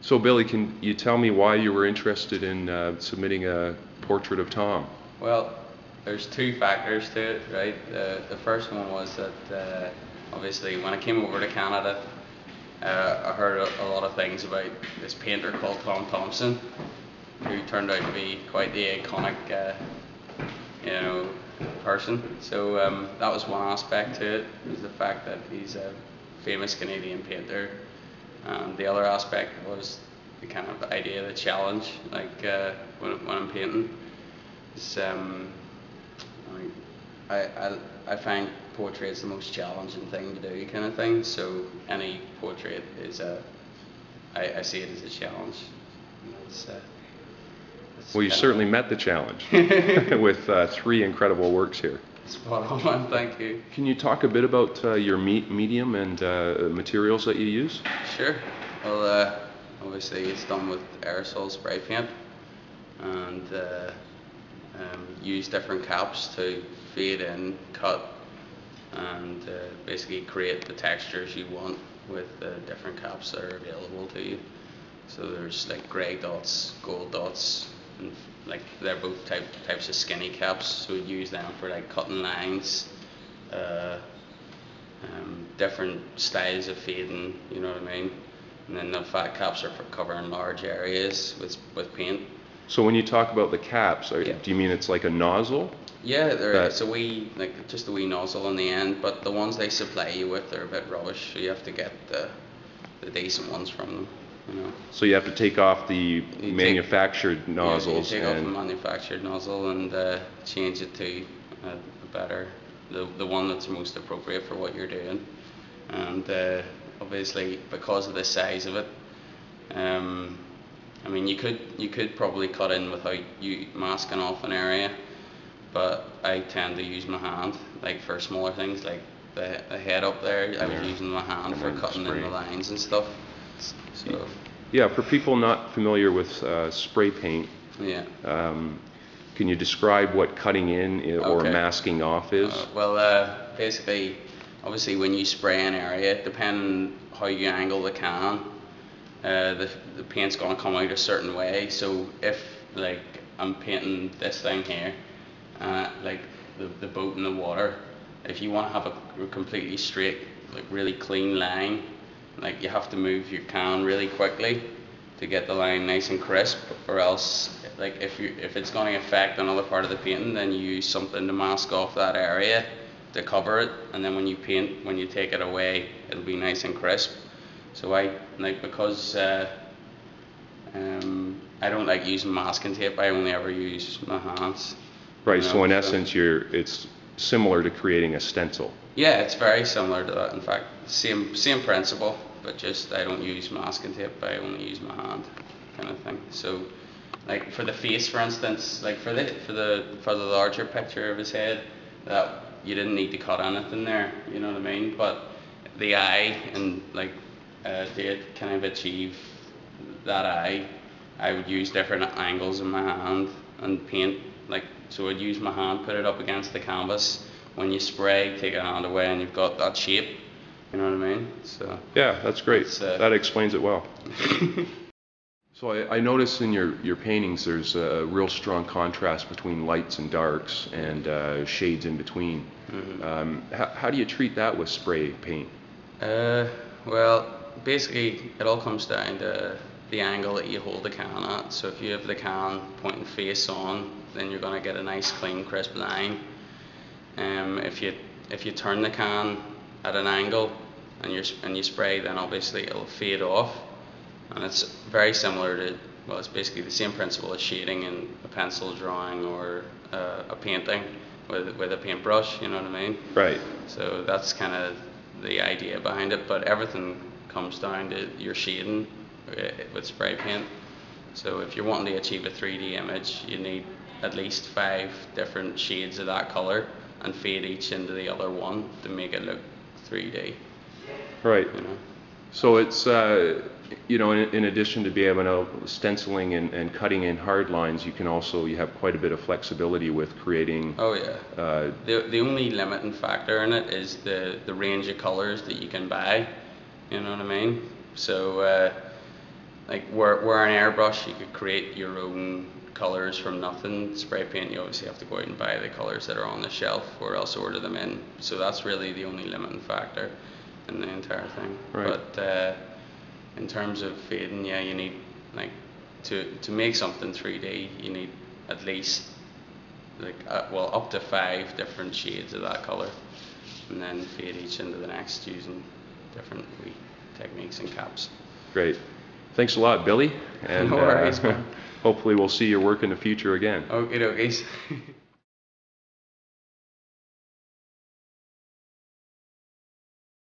So Billy, can you tell me why you were interested in submitting a portrait of Tom? Well, there's two factors to it, right? The first one was that obviously when I came over to Canada, I heard a lot of things about this painter called Tom Thompson, who turned out to be quite the iconic, you know, person. So that was one aspect to it, was the fact that he's a famous Canadian painter. The other aspect was the kind of idea, the challenge, like when I'm painting. It's, I find portrait's the most challenging thing to do, kind of thing. So any portrait is I see it as a challenge. That's Well, you certainly met the challenge with three incredible works here. spot on. Thank you. Can you talk a bit about your medium and materials that you use? Sure. Well, obviously it's done with aerosol spray paint, and use different caps to fade in, cut, and basically create the textures you want with the different caps that are available to you. So there's like grey dots, gold dots, and like they're both types of skinny caps. So we'd use them for like cutting lines, different styles of fading. You know what I mean? And then the fat caps are for covering large areas with paint. So when you talk about the caps, Yeah. do you mean it's like a nozzle? Yeah, it's a wee, like just a wee nozzle on the end, but the ones they supply you with are a bit rubbish, so you have to get the decent ones from them, you know. So you have to take off the manufactured nozzles. Yeah, you take off the manufactured nozzle and change it to a better, the one that's most appropriate for what you're doing. And obviously, because of the size of it, I mean, you could probably cut in without you masking off an area, but I tend to use my hand, like for smaller things, like the head up there. I was using my hand for cutting in the lines and stuff. So yeah, for people not familiar with spray paint, yeah. Can you describe what cutting in or Okay. masking off is? Well, basically, obviously, when you spray an area, depending how you angle the can, the paint's gonna come out a certain way. So if like I'm painting this thing here, like the boat in the water, if you want to have a completely straight, like really clean line, like you have to move your can really quickly to get the line nice and crisp, or else like if it's going to affect another part of the painting, then you use something to mask off that area to cover it, and then when you paint, when you take it away, it'll be nice and crisp. So I like, because I don't like using masking tape, I only ever use my hands. Right, You know, so in essence, it's similar to creating a stencil. yeah, it's very similar to that. In fact, same principle, but just I don't use masking tape. I only use my hand, kind of thing. So, like for the face, for instance, like for the larger picture of his head, that you didn't need to cut anything there. You know what I mean? But the eye, and like to kind of achieve that eye, I would use different angles in my hand and paint. Like, so I'd use my hand, put it up against the canvas. When you spray, take your hand away, and you've got that shape. You know what I mean? So Yeah, that's great. That explains it well. So I notice in your paintings there's a real strong contrast between lights and darks and shades in between. How do you treat that with spray paint? Well, basically, it all comes down to the angle that you hold the can at. So if you have the can pointing face on, then you're going to get a nice, clean, crisp line. If you turn the can at an angle and you spray, then obviously it'll fade off. And it's very similar to, well, it's basically the same principle as shading in a pencil drawing or a painting with a paintbrush. You know what I mean? Right. So that's kind of the idea behind it. But everything comes down to your shading with spray paint. So if you're wanting to achieve a 3D image, you need at least 5 different shades of that color and fade each into the other one to make it look 3D. Right. You know? So it's you know, in addition to being able to stenciling and cutting in hard lines, you have quite a bit of flexibility with creating. Oh yeah. The only limiting factor in it is the range of colors that you can buy. You know what I mean? So like where an airbrush you could create your own colors from nothing. Spray paint, you obviously have to go out and buy the colors that are on the shelf or else order them in. So that's really the only limiting factor in the entire thing. Right. But in terms of fading, yeah, you need like to make something 3D, you need at least like well, up to 5 different shades of that color, and then fade each into the next using different wee techniques and caps. Great. Thanks a lot, Billy. And No worries, man. hopefully we'll see your work in the future again. Okay, dokies.